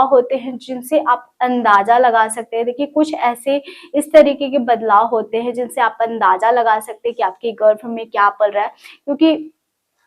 बदलाव होते हैं जिनसे आप अंदाजा लगा सकते हैं। देखिए कुछ ऐसे इस तरीके के बदलाव होते हैं जिनसे आप अंदाजा लगा सकते हैं कि आपके गर्भ में क्या पल रहा है, क्योंकि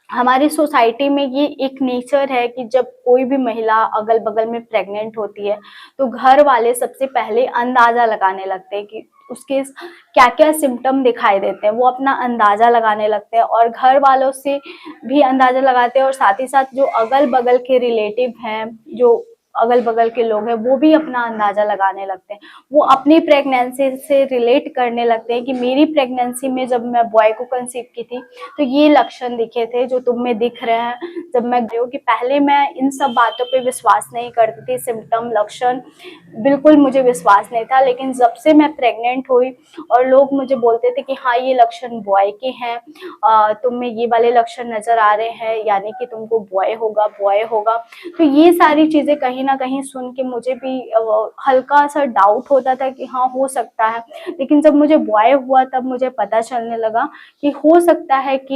हमारी सोसाइटी में ये एक नेचर है कि जब कोई भी महिला अगल बगल में प्रेग्नेंट होती है तो घर वाले सबसे पहले अंदाजा लगाने लगते हैं कि उसके क्या क्या सिम्टम दिखाई देते हैं, वो अपना अंदाजा लगाने लगते हैं और घर वालों से भी अंदाजा लगाते हैं और साथ ही साथ जो अगल बगल के रिलेटिव हैं, जो अगल बगल के लोग हैं, वो भी अपना अंदाजा लगाने लगते हैं। वो अपनी प्रेगनेंसी से रिलेट करने लगते हैं कि मेरी प्रेगनेंसी में जब मैं बॉय को कंसीव की थी तो ये लक्षण दिखे थे जो तुम में दिख रहे हैं। जब मैं कि पहले मैं इन सब बातों पे विश्वास नहीं करती थी, सिम्टम लक्षण बिल्कुल मुझे विश्वास नहीं था, लेकिन जब से मैं प्रेग्नेंट हुई और लोग मुझे बोलते थे कि हाँ ये लक्षण बॉय के हैं, तुम में ये वाले लक्षण नजर आ रहे हैं, यानी कि तुमको बॉय होगा बॉय होगा। तो ये सारी चीजें कहीं ना कहीं सुन के मुझे भी हल्का सा डाउट होता था कि हाँ हो सकता है, लेकिन जब मुझे बॉय हुआ तब मुझे पता चलने लगा कि हो सकता है कि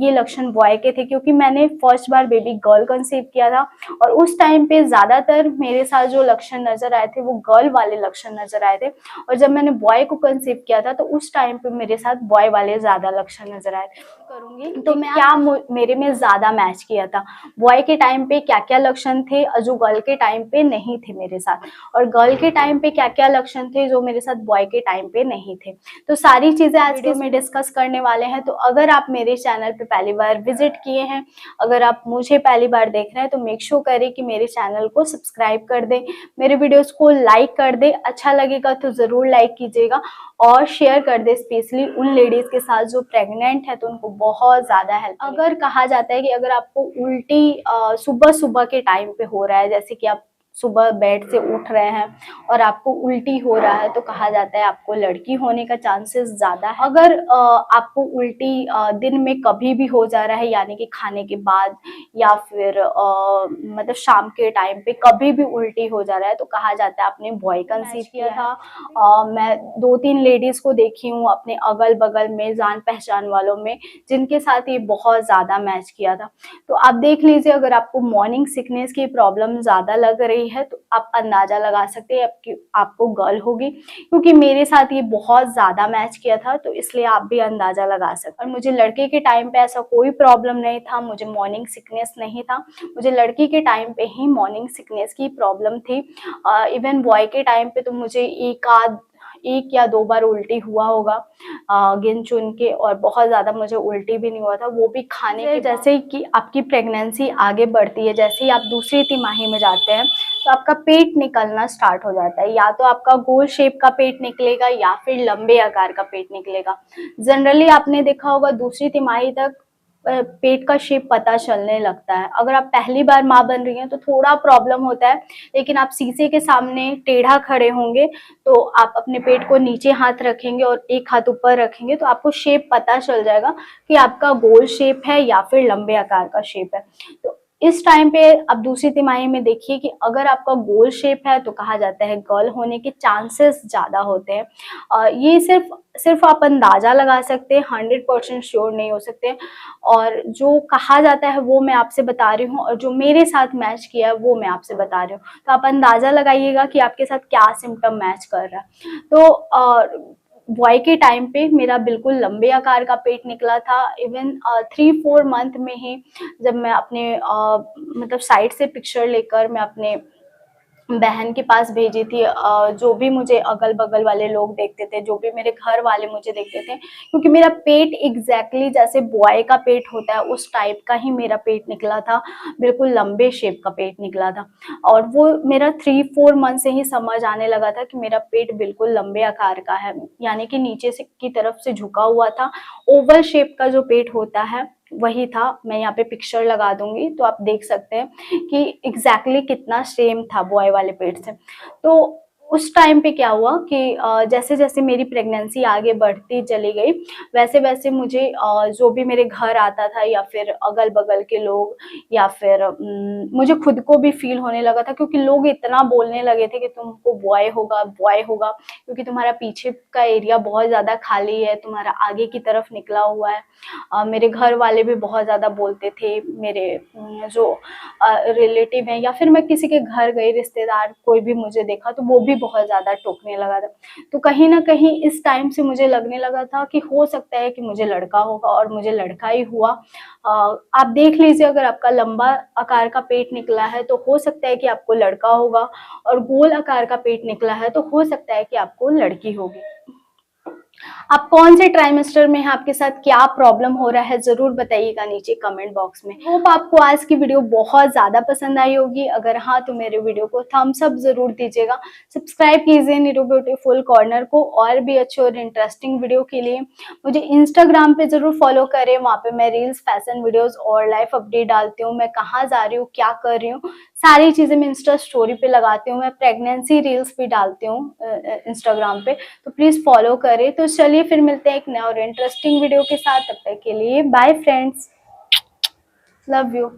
ये लक्षण बॉय के थे, क्योंकि मैंने फर्स्ट बार बेबी गर्ल कंसीव किया था और उस टाइम पे ज्यादातर मेरे साथ जो लक्षण नजर आए थे वो गर्ल वाले लक्षण नजर आए थे, और जब मैंने बॉय को कंसीव किया था तो उस टाइम पे मेरे साथ बॉय वाले ज्यादा लक्षण नजर आए थे। करूंगी तो मैं क्या मेरे में ज्यादा मैच किया था, बॉय के टाइम पे क्या क्या लक्षण थे जो गर्ल के टाइम पे नहीं थे मेरे साथ, और गर्ल के टाइम पे क्या क्या लक्षण थे जो मेरे साथ बॉय के टाइम पे नहीं थे। तो सारी चीजें आज वीडियो में डिस्कस करने वाले हैं। तो अगर आप मेरे चैनल पे पहली बार विजिट किए हैं, अगर आप मुझे पहली बार देख रहे हैं तो मेक श्योर करें कि मेरे चैनल को सब्सक्राइब कर दें, मेरे वीडियोस को लाइक कर दें, अच्छा लगेगा तो जरूर लाइक कीजिएगा और शेयर कर दे, स्पेशली उन लेडीज के साथ जो प्रेग्नेंट है तो उनको बहुत ज्यादा हेल्प। अगर कहा जाता है कि अगर आपको उल्टी सुबह सुबह के टाइम पे हो रहा है, जैसे कि आप सुबह बेड से उठ रहे हैं और आपको उल्टी हो रहा है, तो कहा जाता है आपको लड़की होने का चांसेस ज्यादा है। अगर आपको उल्टी दिन में कभी भी हो जा रहा है, यानी कि खाने के बाद या फिर मतलब शाम के टाइम पे कभी भी उल्टी हो जा रहा है, तो कहा जाता है आपने बॉय कंसीव किया था। मैं 2-3 लेडीज को देखी हूँ अपने अगल बगल में जान पहचान वालों में जिनके साथ ये बहुत ज्यादा मैच किया था। तो आप देख लीजिए, अगर आपको मॉर्निंग सिकनेस की प्रॉब्लम ज्यादा लग रही है तो आप अंदाजा लगा सकते हैं आपको गर्ल होगी, क्योंकि मेरे साथ ये बहुत ज्यादा मैच किया था, तो इसलिए आप भी अंदाजा लगा सकते हैं। और मुझे लड़के के टाइम पे ऐसा कोई प्रॉब्लम नहीं था, मुझे मॉर्निंग सिकनेस नहीं था, मुझे लड़की के टाइम पे ही मॉर्निंग सिकनेस की प्रॉब्लम थी। इवन बॉय के टाइम पे तो मुझे एक या 2 बार उल्टी हुआ होगा गिन चुन के, और बहुत ज्यादा मुझे उल्टी भी नहीं हुआ था, वो भी खाने के। जैसे कि आपकी प्रेगनेंसी आगे बढ़ती है, जैसे ही आप दूसरी तिमाही में जाते हैं तो आपका पेट निकलना स्टार्ट हो जाता है, या तो आपका गोल शेप का पेट निकलेगा या फिर लंबे आकार का पेट निकलेगा। जनरली आपने देखा होगा दूसरी तिमाही तक पेट का शेप पता चलने लगता है। अगर आप पहली बार माँ बन रही हैं तो थोड़ा प्रॉब्लम होता है, लेकिन आप शीशे के सामने टेढ़ा खड़े होंगे तो आप अपने पेट को नीचे हाथ रखेंगे और एक हाथ ऊपर रखेंगे तो आपको शेप पता चल जाएगा कि आपका गोल शेप है या फिर लंबे आकार का शेप है। तो इस टाइम पे आप दूसरी तिमाही में देखिए कि अगर आपका गोल शेप है तो कहा जाता है गर्ल होने के चांसेस ज्यादा होते हैं। ये सिर्फ आप अंदाजा लगा सकते हैं, 100% श्योर नहीं हो सकते, और जो कहा जाता है वो मैं आपसे बता रही हूँ और जो मेरे साथ मैच किया है वो मैं आपसे बता रही हूँ। तो आप अंदाजा लगाइएगा कि आपके साथ क्या सिम्टम मैच कर रहा है। तो बॉय के टाइम पे मेरा बिल्कुल लंबे आकार का पेट निकला था। इवन 3-4 मंथ में ही जब मैं अपने मतलब साइड से पिक्चर लेकर मैं अपने बहन के पास भेजी थी, जो भी मुझे अगल बगल वाले लोग देखते थे, जो भी मेरे घर वाले मुझे देखते थे, क्योंकि मेरा पेट एग्जैक्टली जैसे बॉय का पेट होता है उस टाइप का ही मेरा पेट निकला था, बिल्कुल लंबे शेप का पेट निकला था। और वो मेरा 3-4 मंथ से ही समझ आने लगा था कि मेरा पेट बिल्कुल लंबे आकार का है, यानी कि नीचे से की तरफ से झुका हुआ था। ओवल शेप का जो पेट होता है वही था। मैं यहाँ पे पिक्चर लगा दूंगी तो आप देख सकते हैं कि एग्जैक्टली कितना सेम था बॉय वाले पेट से। तो उस टाइम पे क्या हुआ कि जैसे जैसे मेरी प्रेगनेंसी आगे बढ़ती चली गई, वैसे वैसे मुझे जो भी मेरे घर आता था या फिर अगल बगल के लोग या फिर मुझे खुद को भी फील होने लगा था, क्योंकि लोग इतना बोलने लगे थे कि तुमको बॉय होगा, क्योंकि तुम्हारा पीछे का एरिया बहुत ज़्यादा खाली है, तुम्हारा आगे की तरफ निकला हुआ है। मेरे घर वाले भी बहुत ज़्यादा बोलते थे, मेरे जो रिलेटिव हैं, या फिर मैं किसी के घर गई, रिश्तेदार कोई भी मुझे देखा तो वो भी बहुत ज़्यादा टोकने लगा था। तो कहीं न कहीं इस टाइम से मुझे लगने लगा था कि हो सकता है कि मुझे लड़का होगा, और मुझे लड़का ही हुआ। आप देख लीजिए, अगर आपका लंबा आकार का पेट निकला है तो हो सकता है कि आपको लड़का होगा, और गोल आकार का पेट निकला है तो हो सकता है कि आपको लड़की होगी। आप कौन से ट्राइमेस्टर में हैं, आपके साथ क्या प्रॉब्लम हो रहा है, ज़रूर बताइएगा नीचे कमेंट बॉक्स में। होप आपको आज की वीडियो बहुत ज़्यादा पसंद आई होगी। अगर हाँ, तो मेरे वीडियो को थम्स अप ज़रूर दीजिएगा। सब्सक्राइब कीजिए नीरू ब्यूटीफुल कॉर्नर को, और भी अच्छे और इंटरेस्टिंग वीडियो के लिए मुझे इंस्टाग्राम पे ज़रूर फॉलो करें। वहाँ पे मैं रील्स, फैशन वीडियोज़ और लाइफ अपडेट डालती हूँ। मैं कहाँ जा रही हूँ, क्या कर रही हूँ, सारी चीज़ें मैं इंस्टा स्टोरी पे लगाती हूँ। मैं प्रेगनेंसी रील्स भी डालती हूँ इंस्टाग्राम पे, तो प्लीज़ फॉलो करें। तो चलिए फिर मिलते हैं एक नए और इंटरेस्टिंग वीडियो के साथ। तब तक के लिए बाय फ्रेंड्स, लव यू।